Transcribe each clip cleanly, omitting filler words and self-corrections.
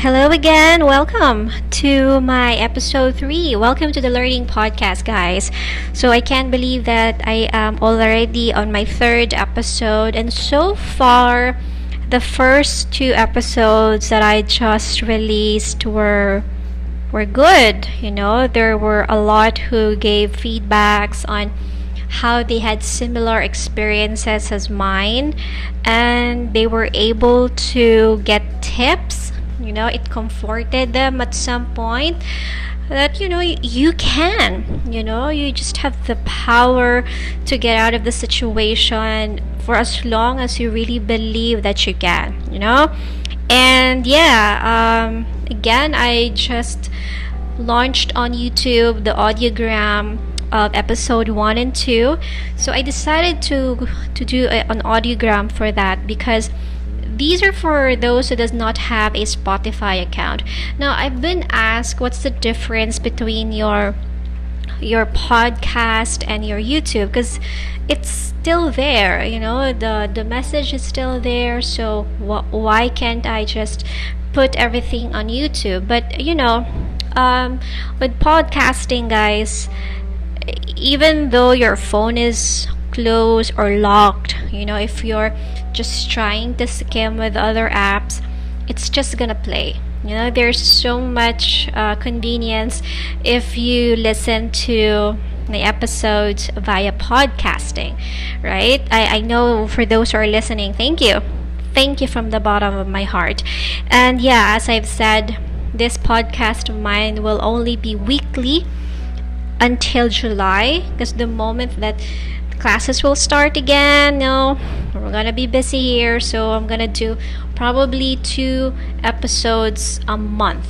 Hello again. Welcome to my episode 3. Welcome to the Learning Podcast, guys. So I can't believe that I am already on my third episode, and so far the first two episodes that I just released were good. There were a lot who gave feedbacks on how they had similar experiences as mine, and they were able to get tips. It comforted them at some point that you can, you just have the power to get out of the situation for as long as you really believe that you can. And again, I just launched on YouTube the audiogram of episode 1 and 2. So I decided to do an audiogram for that, because these are for those who does not have a Spotify account. Now, I've been asked what's the difference between your podcast and your YouTube, because it's still there. The message is still there. So why can't I just put everything on YouTube? But with podcasting, guys, even though your phone is closed or locked, if you're just trying to skim with other apps, it's just gonna play. There's so much convenience if you listen to the episodes via podcasting, right? I know for those who are listening, thank you from the bottom of my heart. And as I've said, this podcast of mine will only be weekly until July, because the moment that classes will start again, we're gonna be busy here, so I'm gonna do probably 2 episodes a month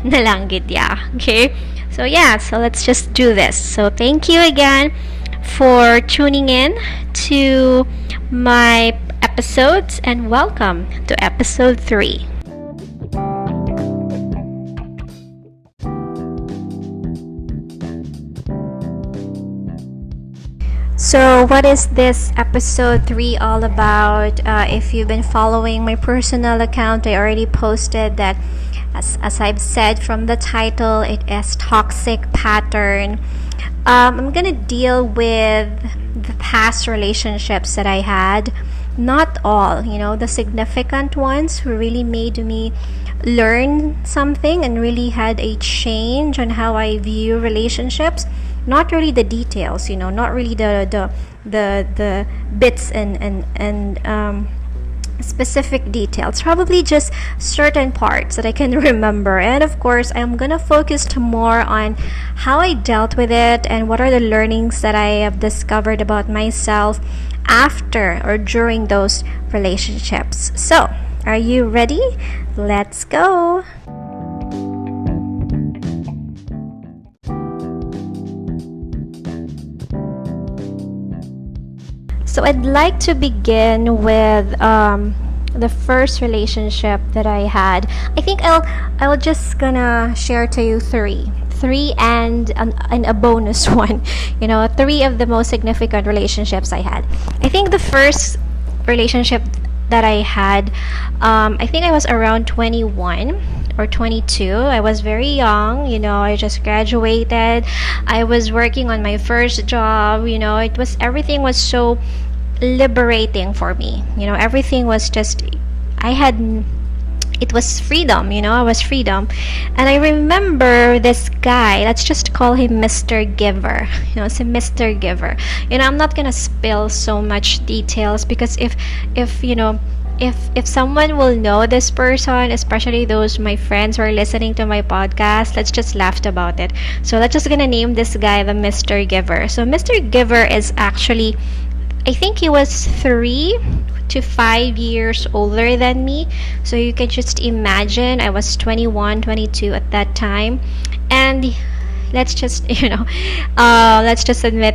na lang gid, okay? So let's just do this. So thank you again for tuning in to my episodes, and welcome to episode 3. So what is this episode 3 all about? If you've been following my personal account, I already posted that, as I've said from the title, it is toxic pattern. I'm gonna deal with the past relationships that I had. Not all, the significant ones who really made me learn something and really had a change on how I view relationships. Not really the details, not really the bits and specific details. Probably just certain parts that I can remember. And of course, I'm gonna focus more on how I dealt with it and what are the learnings that I have discovered about myself after or during those relationships. So, are you ready? Let's go. So I'd like to begin with the first relationship that I had. I think I'll just gonna share to you three and a bonus one. 3 of the most significant relationships I had. I think the first relationship that I had, I think I was around 21 or 22. I was very young, I just graduated. I was working on my first job. Everything was so liberating for me. Everything was just, it was freedom. I was freedom. And I remember this guy, let's just call him Mr. Giver. It's a Mr. Giver. I'm not gonna spill so much details, because if someone will know this person, especially those my friends who are listening to my podcast, let's just laugh about it. So let's just gonna name this guy the Mr. Giver. So Mr. Giver is actually, I think he was 3 to 5 years older than me. So you can just imagine, I was 21, 22 at that time. And let's just admit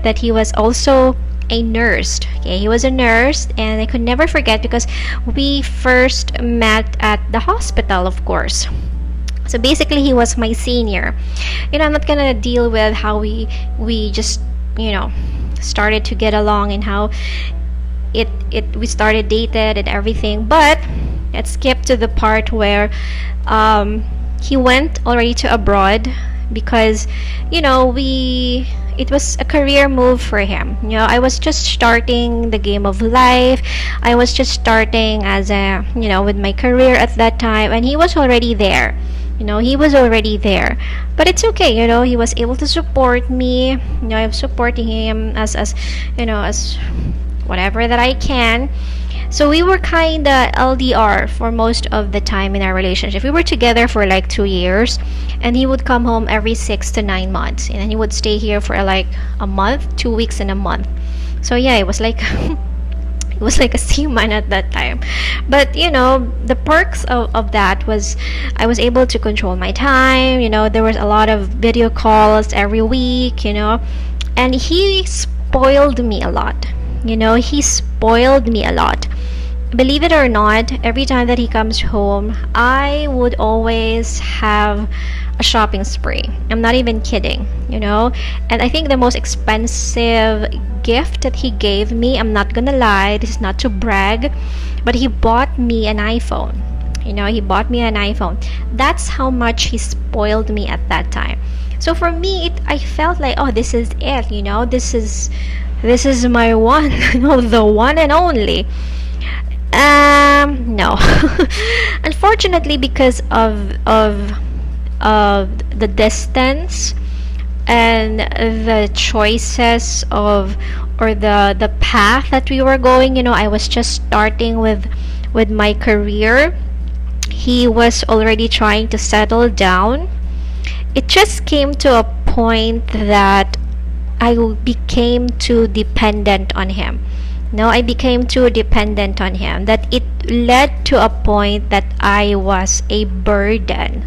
that he was also a nurse. Okay, he was a nurse, and I could never forget, because we first met at the hospital, of course. So basically, he was my senior. I'm not gonna deal with how we just started to get along and how we started dated and everything, but Let's skip to the part where he went already to abroad because, we it was a career move for him. I was just starting the game of life. I was just starting as a, with my career at that time, and he was already there. He was already there. But it's okay, he was able to support me. I'm supporting him as whatever that I can. So we were kind of LDR for most of the time in our relationship. We were together for like 2 years, and he would come home every 6 to 9 months, and then he would stay here for like a month, 2 weeks, and a month. So yeah, it was like it was like a seaman at that time. But the perks of that was I was able to control my time. There was a lot of video calls every week. And he spoiled me a lot. He spoiled me a lot. Believe it or not, every time that he comes home, I would always have a shopping spree. I'm not even kidding, And I think the most expensive gift that he gave me, I'm not gonna lie, this is not to brag, but he bought me an iPhone. He bought me an iPhone. That's how much he spoiled me at that time. So for me, I felt like, oh, this is it, this is my one, the one and only. No. Unfortunately, because of the distance and the choices or the path that we were going, I was just starting with my career. He was already trying to settle down. It just came to a point that I became too dependent on him. I became too dependent on him that it led to a point that I was a burden.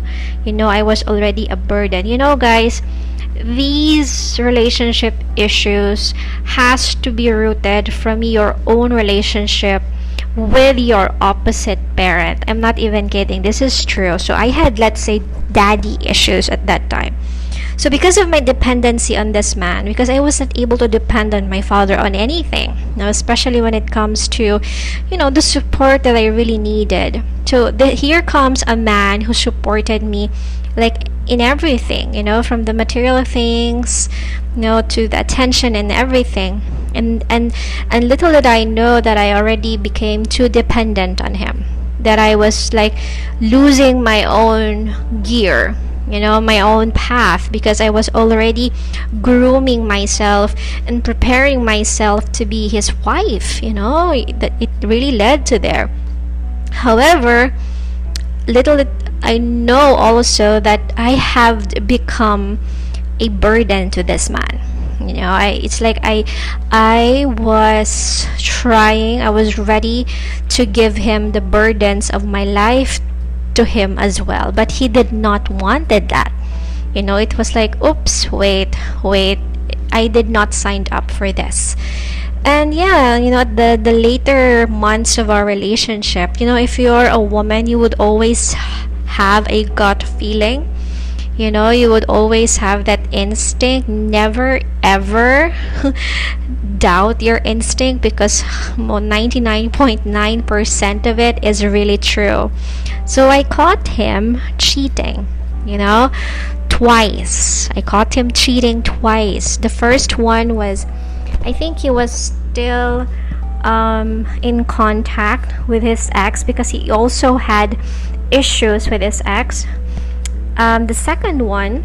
I was already a burden. Guys, these relationship issues has to be rooted from your own relationship with your opposite parent. I'm not even kidding. This is true. So I had, let's say, daddy issues at that time. So because of my dependency on this man, because I was not able to depend on my father on anything, especially when it comes to, the support that I really needed. So here comes a man who supported me, like in everything, from the material things, to the attention and everything. And little did I know that I already became too dependent on him, that I was like losing my own gear, my own path, because I was already grooming myself and preparing myself to be his wife. That it really led to there. However, little did I know also that I have become a burden to this man. It's like I was trying, I was ready to give him the burdens of my life to him as well, but he did not wanted that. It was like, oops, wait, I did not sign up for this. And yeah, the later months of our relationship, if you're a woman, you would always have a gut feeling. You would always have that instinct. Never ever doubt your instinct, because 99.9% of it is really true. So I caught him cheating, twice. I caught him cheating twice. The first one was, I think he was still in contact with his ex, because he also had issues with his ex. The second one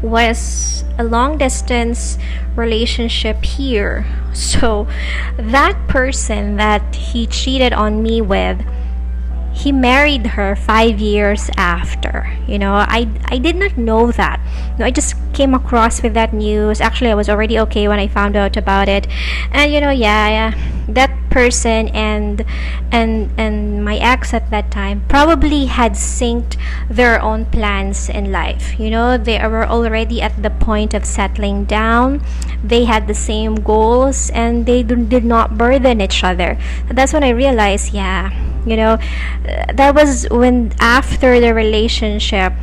was a long distance relationship here. So that person that he cheated on me with, he married her 5 years after. I did not know that. I just came across with that news. Actually, I was already okay when I found out about it. And yeah, that person and my ex at that time probably had synced their own plans in life. They were already at the point of settling down. They had the same goals, and they did not burden each other. That's when I realized, yeah, that was when, after the relationship,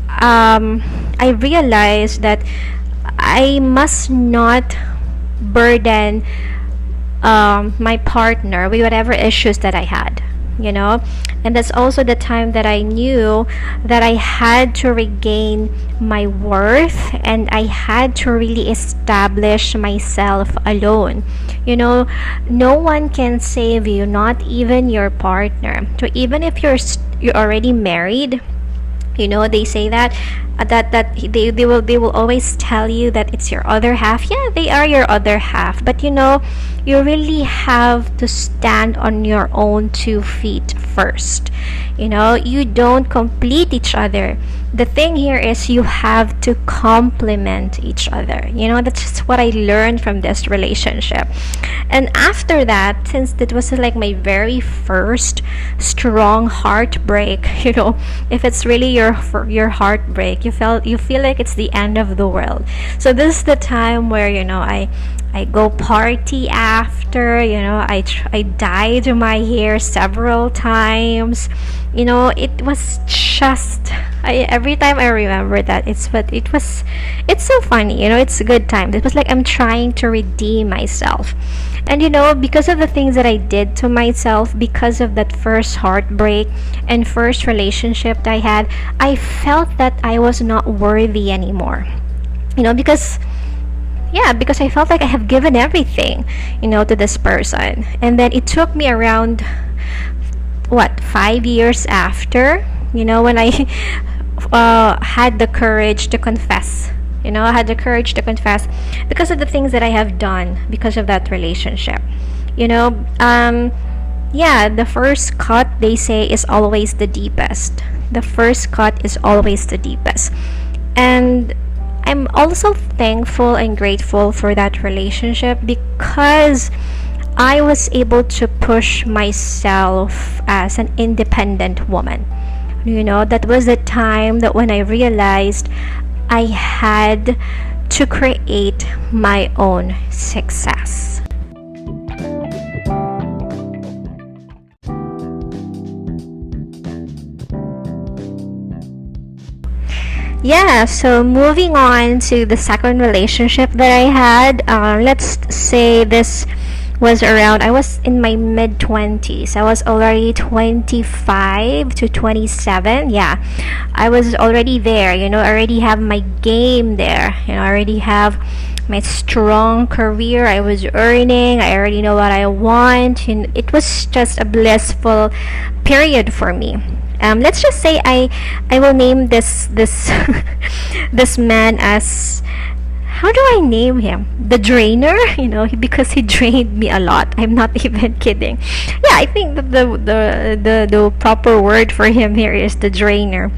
I realized that I must not burden my partner with whatever issues that I had. And that's also the time that I knew that I had to regain my worth, and I had to really establish myself alone. No one can save you, not even your partner. So even if you're already married, they say that they will always tell you that it's your other half. Yeah, they are your other half, but you really have to stand on your own 2 feet first. You don't complete each other. The thing here is you have to complement each other. That's just what I learned from this relationship. And after that, since it was like my very first strong heartbreak, if it's really your heartbreak, you feel like it's the end of the world. So this is the time where I go party after. I dyed my hair several times. It was just, every time I remember that, it's so funny. It's a good time. It was like I'm trying to redeem myself. And because of the things that I did to myself, because of that first heartbreak and first relationship that I had, I felt that I was not worthy anymore. Because I felt like I have given everything, to this person. And then it took me around 5 years after, when I had the courage to confess. I had the courage to confess because of the things that I have done because of that relationship. The first cut, they say, is always the deepest. The first cut is always the deepest. And I'm also thankful and grateful for that relationship because I was able to push myself as an independent woman. That was the time that when I realized I had to create my own success. Yeah, so moving on to the second relationship that I had, let's say this was around, I was in my mid 20s. I was already 25 to 27. Yeah, I was already there. I already have my game there. I already have my strong career. I was earning. I already know what I want. It was just a blissful period for me. Let's just say I will name this this man as, how do I name him? The drainer, because he drained me a lot. I'm not even kidding. Yeah, I think that the proper word for him here is the drainer.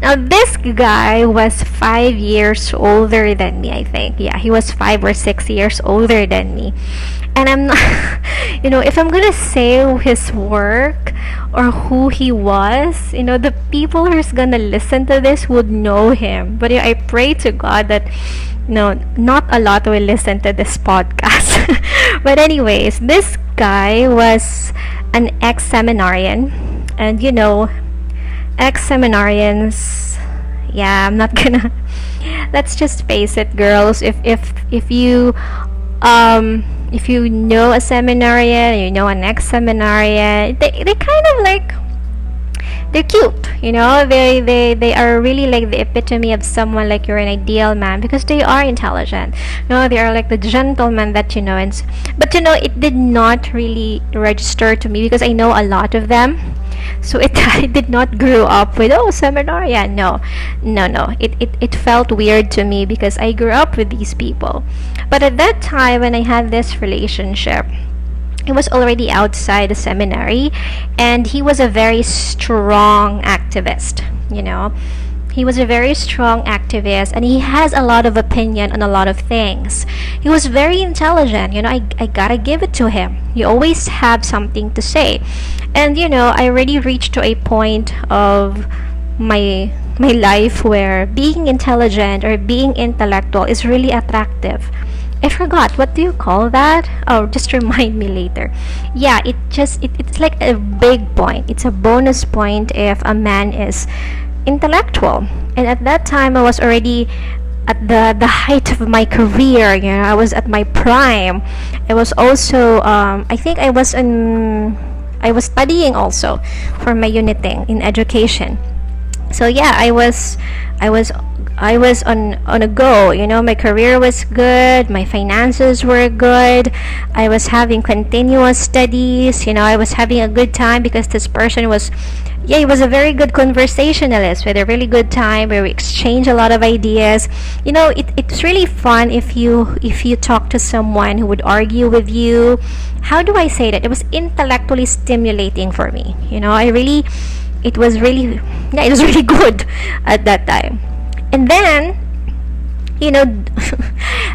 Now, this guy was 5 years older than me, I think. Yeah, he was 5 or 6 years older than me. And I'm not, if I'm gonna say his work or who he was, the people who's gonna listen to this would know him. But I pray to God that, not a lot will listen to this podcast. But anyways, this guy was an ex-seminarian. And ex-seminarians, yeah, I'm not gonna, let's just face it, girls. If you know a seminarian, an ex-seminarian, they kind of like, they're cute. They are really like the epitome of someone like you're an ideal man, because they are intelligent. They are like the gentleman that but it did not really register to me because I know a lot of them. So I did not grow up with, seminarian. No. It felt weird to me because I grew up with these people. But at that time when I had this relationship, he was already outside the seminary, and he was a very strong activist. He was a very strong activist, and he has a lot of opinion on a lot of things. He was very intelligent. I gotta give it to him. He always had something to say. And I already reached to a point of my life where being intelligent or being intellectual is really attractive. I forgot, what do you call that? Oh, just remind me later. Yeah, it's like a big point. It's a bonus point if a man is intellectual. And at that time I was already at the height of my career. I was at my prime. I was also I think I was in I was studying also for my uniting in education. So yeah, I was on a go. My career was good, my finances were good, I was having continuous studies. I was having a good time because this person was, yeah, he was a very good conversationalist with a really good time where we exchange a lot of ideas. It's really fun if you talk to someone who would argue with you. How do I say that? It was intellectually stimulating for me. It was really, yeah, it was really good at that time. And then, you know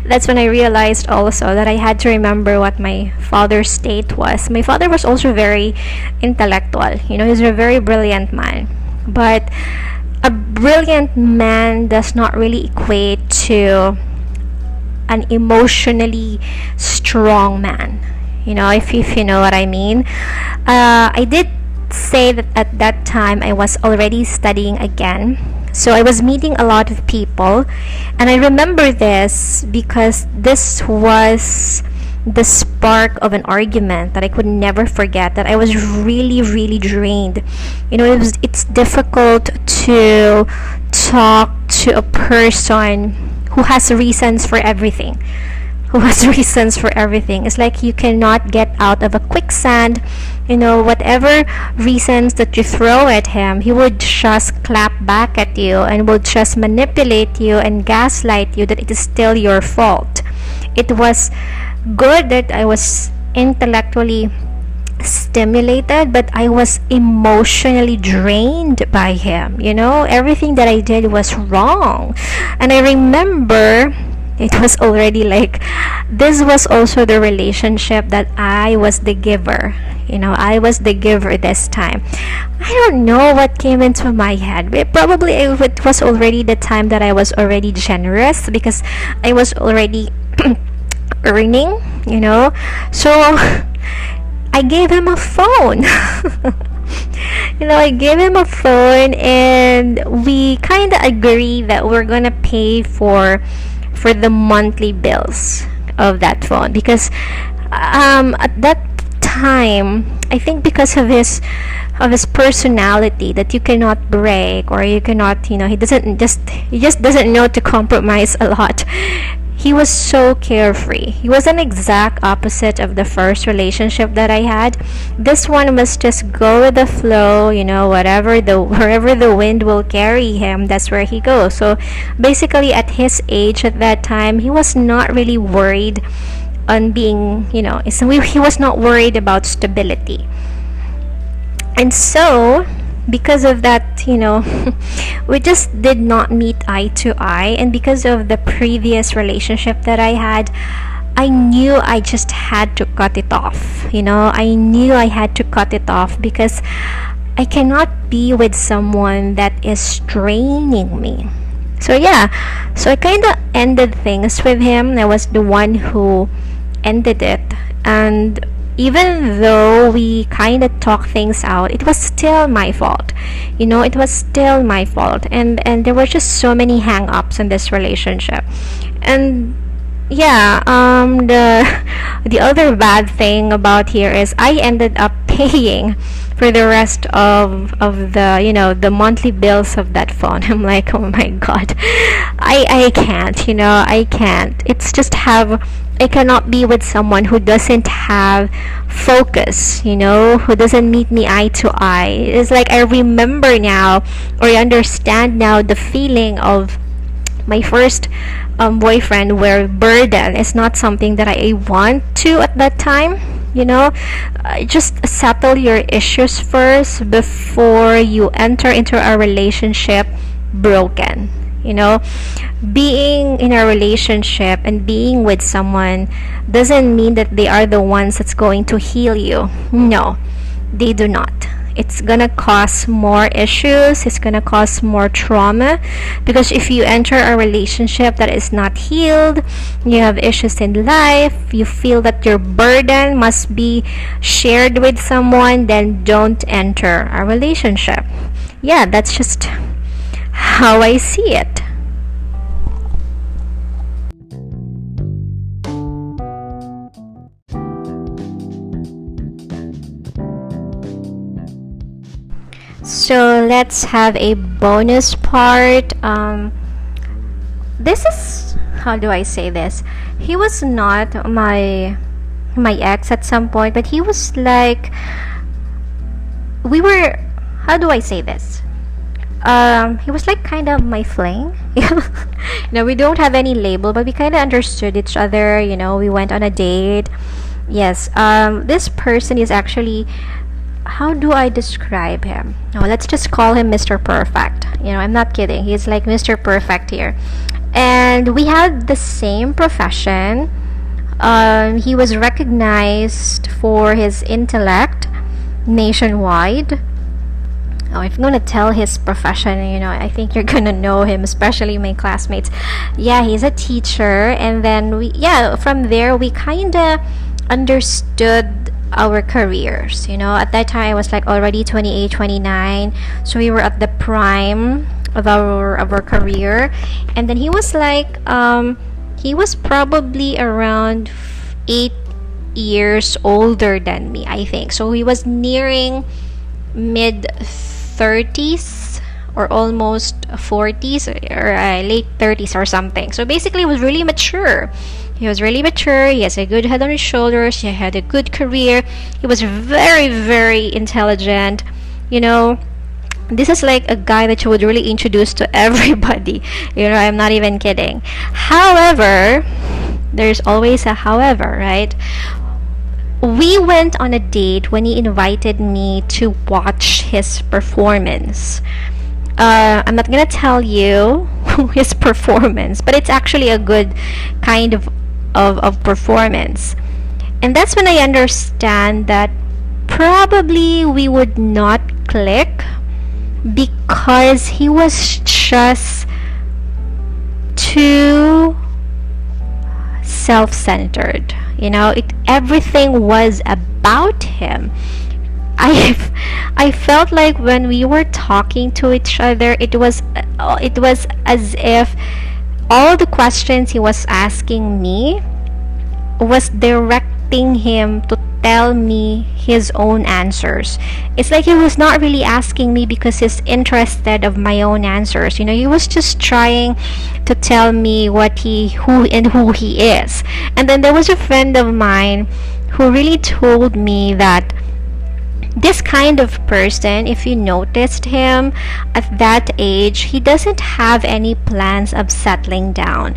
that's when I realized also that I had to remember what my father's state was. My father was also very intellectual. He's a very brilliant man, but a brilliant man does not really equate to an emotionally strong man. If you know what I mean. I did say that at that time I was already studying again, so I was meeting a lot of people, and I remember this because this was the spark of an argument that I could never forget, that I was really, really drained. It's difficult to talk to a person who has reasons for everything. It's like you cannot get out of a quicksand. Whatever reasons that you throw at him, he would just clap back at you and would just manipulate you and gaslight you that it is still your fault. It was good that I was intellectually stimulated, but I was emotionally drained by him. Everything that I did was wrong. And I remember it was already like, this was also the relationship that I was the giver. I was the giver this time. I don't know what came into my head. Probably it was already the time that I was already generous because I was already earning. So I gave him a phone. I gave him a phone, and we kind of agree that we're gonna pay for the monthly bills of that phone, because at that time, I think because of his personality that you cannot break, or you cannot, he just doesn't know to compromise a lot. He was so carefree. He was an exact opposite of the first relationship that I had. This one was just go with the flow, wherever the wind will carry him, that's where he goes. So basically at his age at that time, he was not really worried on being, he was not worried about stability. And so because of that, we just did not meet eye to eye. And because of the previous relationship that I had, I knew I just had to cut it off. I knew I had to cut it off because I cannot be with someone that is straining me. So yeah, so I kind of ended things with him. I was the one who ended it. And even though we kind of talked things out, it was still my fault. It was still my fault. And there were just so many hang-ups in this relationship. And yeah, the other bad thing about here is I ended up paying for the rest of the the monthly bills of that phone. I'm like, oh my god, I can't. I can't. It's just I cannot be with someone who doesn't have focus, who doesn't meet me eye to eye. It's like I remember now, or I understand now, the feeling of my first boyfriend, where burden is not something that I want to at that time. Just settle your issues first before you enter into a relationship broken. Being in a relationship and being with someone doesn't mean that they are the ones that's going to heal you. No, they do not. It's gonna cause more issues, it's gonna cause more trauma, because if you enter a relationship that is not healed, you have issues in life, you feel that your burden must be shared with someone, then don't enter a relationship. Yeah, that's just how I see it. So let's have a bonus part. This is, how do I say this? He was not my ex at some point, but he was like, we were, how do I say this? He was like kind of my fling. No, we don't have any label, but we kind of understood each other. We went on a date. Yes, this person is actually, how do I describe him? No, let's just call him Mr. Perfect. I'm not kidding. He's like Mr. Perfect here. And we had the same profession. He was recognized for his intellect nationwide. Oh, if I'm gonna tell his profession, I think you're gonna know him, especially my classmates. Yeah, he's a teacher, and then from there we kind of understood our careers. At that time I was like already 28, 29, so we were at the prime of our career. And then he was like, he was probably around 8 years older than me, I think. So he was nearing mid 30s or almost 40s, or late 30s or something. So basically he was really mature. He has a good head on his shoulders. He had a good career. He was very, very intelligent. This is like a guy that you would really introduce to everybody. I'm not even kidding. However, there's always a however, right? We went on a date when he invited me to watch his performance. I'm not gonna tell you his performance, but it's actually a good kind of performance. And that's when I understand that probably we would not click, because he was just too self-centered. Everything was about him. I felt like when we were talking to each other, it was as if all the questions he was asking me was directing him to tell me his own answers. It's like he was not really asking me because he's interested of my own answers. He was just trying to tell me who he is. And then there was a friend of mine who really told me that this kind of person, if you noticed him at that age, he doesn't have any plans of settling down.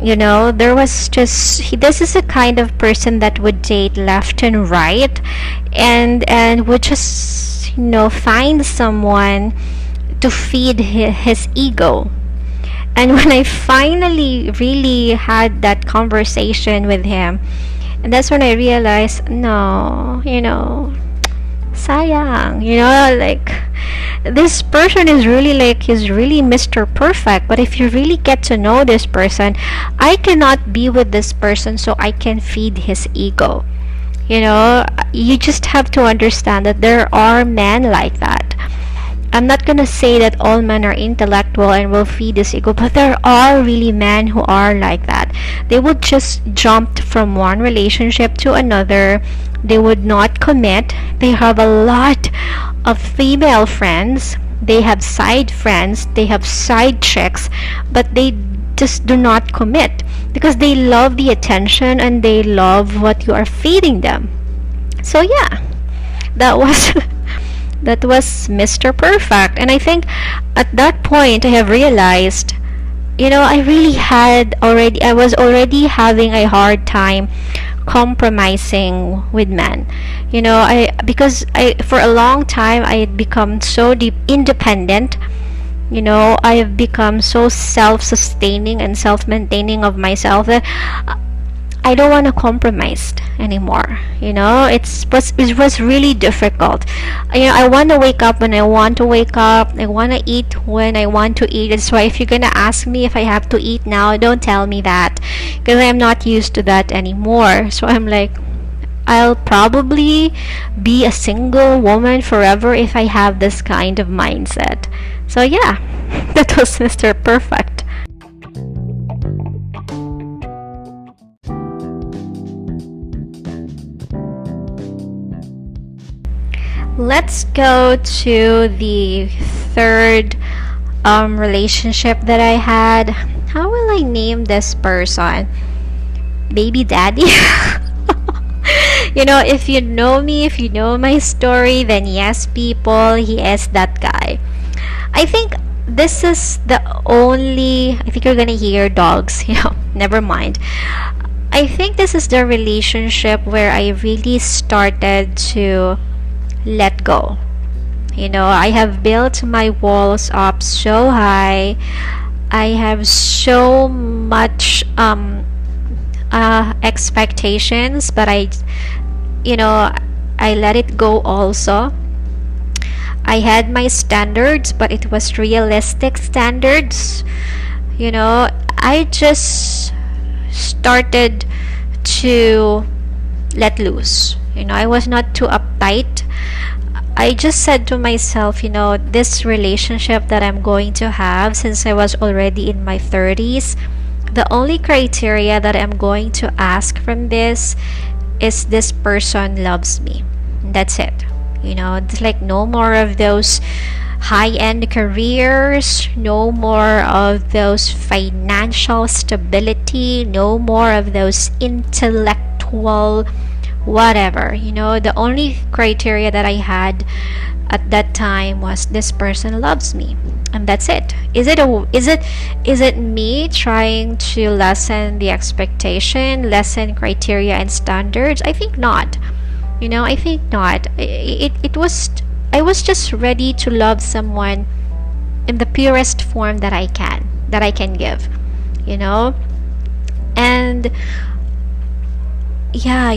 This is a kind of person that would date left and right, and would just find someone to feed his ego. And when I finally really had that conversation with him, and that's when I realized, no, sayang, like, this person is really like, he's really Mr. Perfect. But if you really get to know this person, I cannot be with this person so I can feed his ego. You just have to understand that there are men like that. I'm not gonna say that all men are intellectual and will feed his ego, but there are really men who are like that. They would just jump from one relationship to another. They would not commit. They have a lot of female friends. They have side friends. They have side chicks, but they just do not commit because they love the attention and they love what you are feeding them. So yeah, that was that was Mr. Perfect. And I think at that point I have realized, I was already having a hard time compromising with men. Because for a long time I had become so deep independent. I have become so self-sustaining and self-maintaining of myself that I don't want to compromise anymore. It was really difficult. I want to wake up when I want to wake up. I want to eat when I want to eat. That's why if you're gonna ask me if I have to eat now, don't tell me that, because I'm not used to that anymore. So I'm like, I'll probably be a single woman forever if I have this kind of mindset. So yeah, that was Mr. Perfect. let's go to the third relationship that I had. How will I name this person? Baby daddy? If you know me, if you know my story, then yes, people, he is that guy. I think this is the only, I think you're gonna hear dogs, never mind. I think this is the relationship where I really started to let go. I have built my walls up so high. I have so much expectations, but I let it go also. I had my standards, but it was realistic standards. I just started to let loose. I was not too uptight. I just said to myself, this relationship that I'm going to have, since I was already in my 30s, the only criteria that I'm going to ask from this is this person loves me. That's it. It's like no more of those high-end careers, no more of those financial stability, no more of those intellectual whatever. The only criteria that I had at that time was this person loves me, and that's it. Is it me trying to lessen the expectation, lessen criteria and standards? I think not. I think not. It was, I was just ready to love someone in the purest form that I can give. And yeah,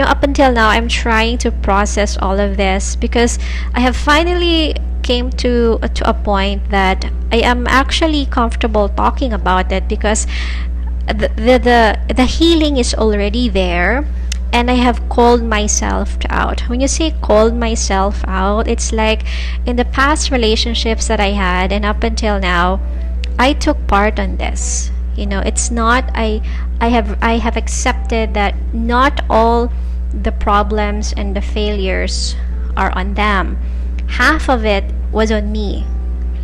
up until now I'm trying to process all of this, because I have finally came to a point that I am actually comfortable talking about it, because the healing is already there, and I have called myself out. When you say called myself out, it's like in the past relationships that I had and up until now, I took part on this. It's not, I have accepted that not all the problems and the failures are on them. Half of it was on me.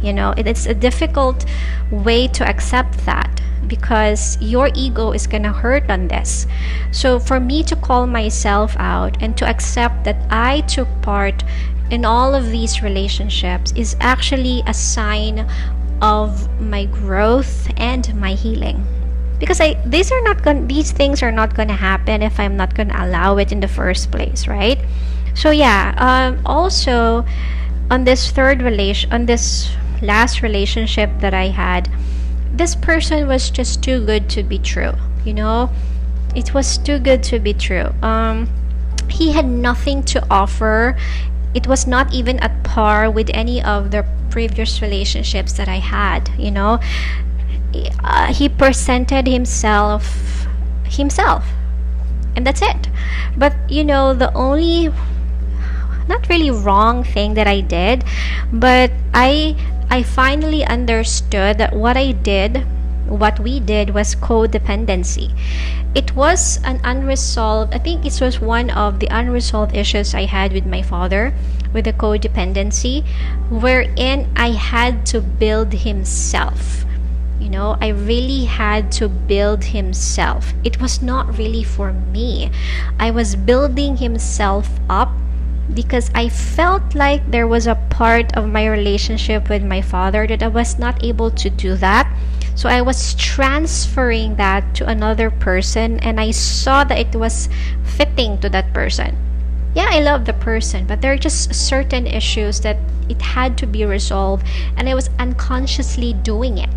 It's a difficult way to accept that, because your ego is gonna hurt on this. So for me to call myself out and to accept that I took part in all of these relationships is actually a sign of my growth and my healing, because these things are not gonna happen if I'm not gonna allow it in the first place, right? So yeah, also on this last relationship that I had, this person was just too good to be true. It was too good to be true. He had nothing to offer. It was not even at par with any of the previous relationships that I had. He presented himself, and that's it. But the only, not really wrong thing that I did, but I finally understood that what we did was codependency. It was an unresolved, I think it was one of the unresolved issues I had with my father, with the codependency, wherein I had to build himself. I really had to build himself. It was not really for me. I was building himself up because I felt like there was a part of my relationship with my father that I was not able to do that. So I was transferring that to another person, and I saw that it was fitting to that person. Yeah, I love the person, but there are just certain issues that it had to be resolved, and I was unconsciously doing it.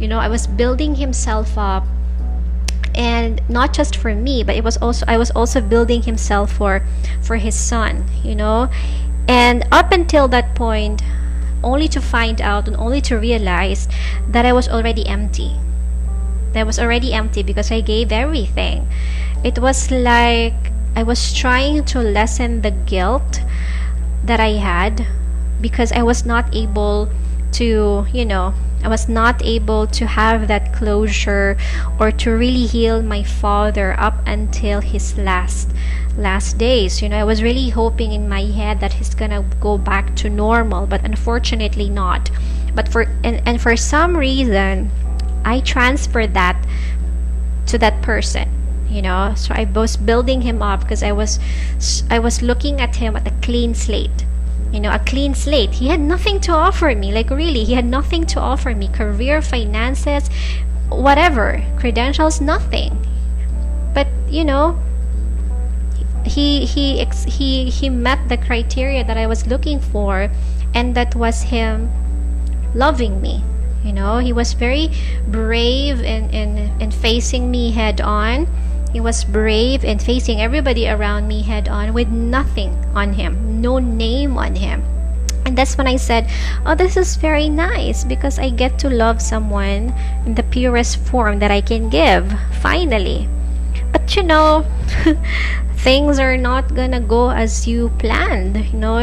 I was building himself up, and not just for me, but I was also building himself for his son. And up until that point, only to find out and only to realize that I was already empty. Because I gave everything. It was like I was trying to lessen the guilt that I had, because I was not able to, I was not able to have that closure or to really heal my father up until his last days. I was really hoping in my head that he's gonna go back to normal, but unfortunately not. But for some reason, I transferred that to that person. So I was building him up because I was looking at him at a clean slate. A clean slate. He had nothing to offer me. Like, really, he had nothing to offer me. Career, finances, whatever, credentials, nothing. But he met the criteria that I was looking for, and that was him loving me. He was very brave in facing me head on. He was brave in facing everybody around me head on with nothing on him, no name on him. And that's when I said, oh, this is very nice because I get to love someone in the purest form that I can give, finally. But things are not gonna go as you planned.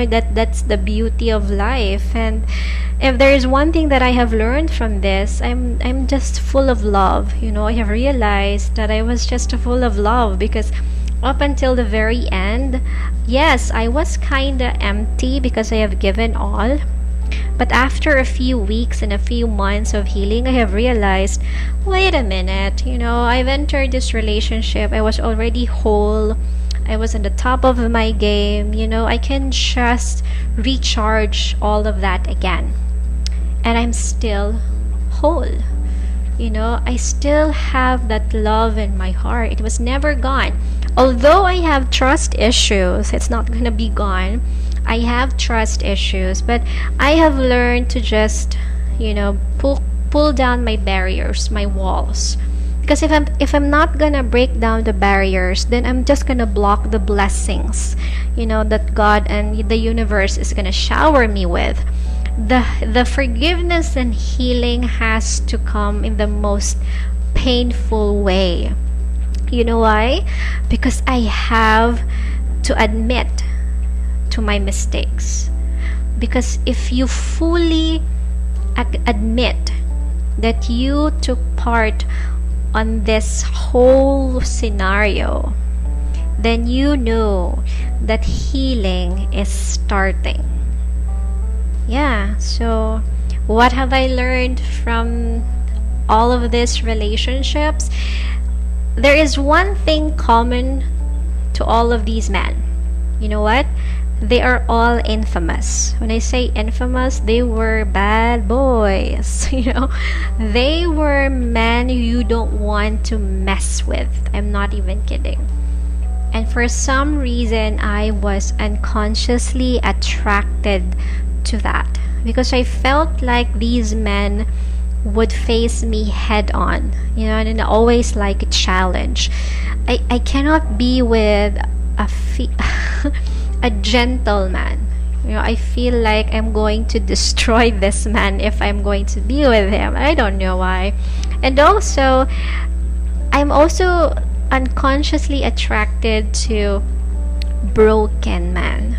That's the beauty of life. And if there is one thing that I have learned from this, I'm just full of love. I have realized that I was just full of love because up until the very end, yes, I was kinda empty because I have given all. But after a few weeks and a few months of healing, I have realized, wait a minute, I've entered this relationship. I was already whole. I was on the top of my game. I can just recharge all of that again. And I'm still whole. I still have that love in my heart. It was never gone. Although I have trust issues, it's not gonna be gone. I have trust issues, but I have learned to just, pull down my barriers, my walls. Because if I'm not gonna break down the barriers, then I'm just gonna block the blessings, that God and the universe is gonna shower me with. The forgiveness and healing has to come in the most painful way. You know why? Because I have to admit to my mistakes. Because if you fully admit that you took part on this whole scenario, then you know that healing is starting. Yeah, so what have I learned from all of these relationships? There is one thing common to all of these men. You know what? They are all infamous. When I say infamous, they were bad boys. They were men you don't want to mess with. I'm not even kidding. And for some reason, I was unconsciously attracted to that because I felt like these men would face me head on, and I always like a challenge. I cannot be with a gentleman. I feel like I'm going to destroy this man if I'm going to be with him. I don't know why. And also, I'm also unconsciously attracted to broken men.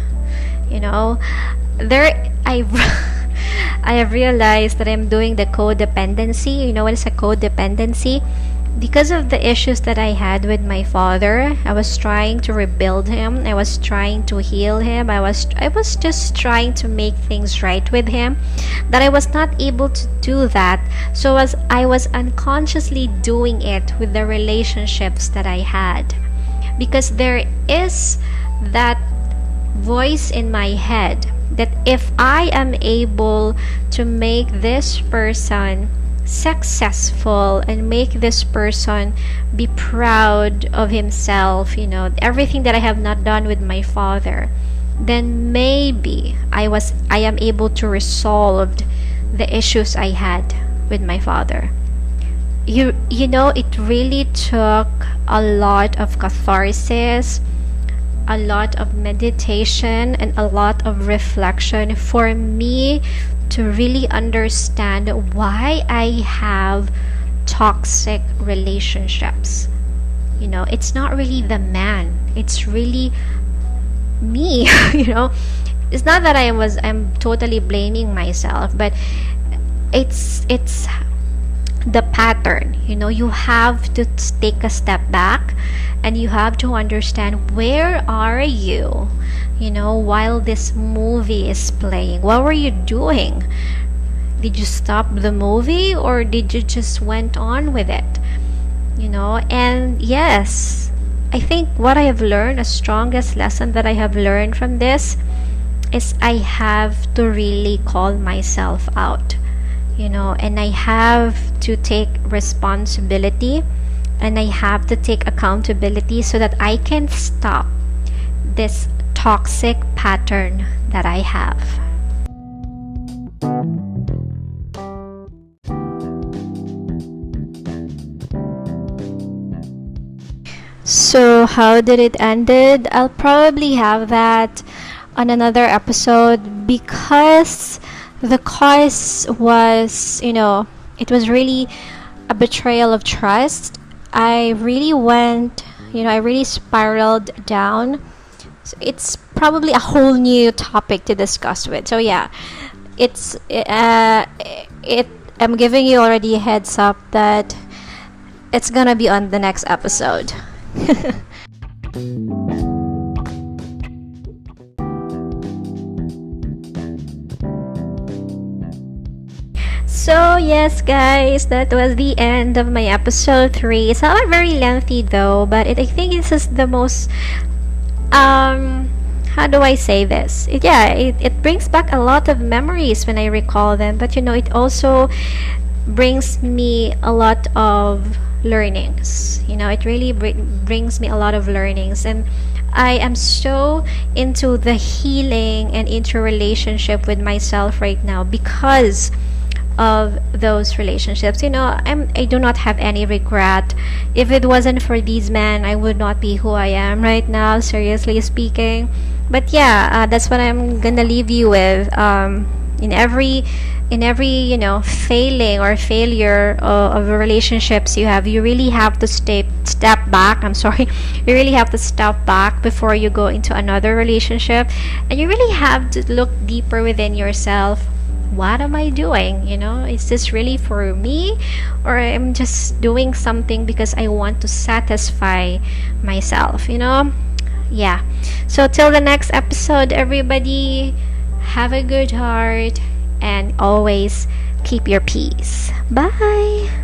I have realized that I'm doing the codependency. What is a codependency? Because of the issues that I had with my father, I was trying to rebuild him. I was trying to heal him. I was just trying to make things right with him. That I was not able to do that. So I was unconsciously doing it with the relationships that I had. Because there is that voice in my head that if I am able to make this person successful and make this person be proud of himself, everything that I have not done with my father, then maybe I am able to resolve the issues I had with my father. It really took a lot of catharsis, a lot of meditation, and a lot of reflection for me to really understand why I have toxic relationships. It's not really the man, it's really me. It's not that I'm totally blaming myself, but it's the pattern. You have to take a step back, and you have to understand, where are you, while this movie is playing? What were you doing? Did you stop the movie, or did you just went on with it? And yes, I think what I have learned, the strongest lesson that I have learned from this, is I have to really call myself out, and I have to take responsibility, and I have to take accountability, so that I can stop this toxic pattern that I have. So how did it ended? I'll probably have that on another episode, because the cause was, it was really a betrayal of trust. I really I really spiraled down. So it's probably a whole new topic to discuss with. So yeah, I'm giving you already a heads up that it's gonna be on the next episode. So yes, guys, that was the end of my episode 3. It's not very lengthy though, but I think this is the most how do I say this? It brings back a lot of memories when I recall them, but it also brings me a lot of learnings. It really brings me a lot of learnings, and I am so into the healing and into relationship with myself right now because of those relationships. I do not have any regret. If it wasn't for these men, I would not be who I am right now, seriously speaking. But yeah, that's what I'm gonna leave you with. In every failing or failure of relationships you have, you really have to step back. I'm sorry, you really have to step back before you go into another relationship, and you really have to look deeper within yourself. What am I doing? Is this really for me, or I'm just doing something because I want to satisfy myself? Yeah. So till the next episode, everybody, have a good heart and always keep your peace. Bye.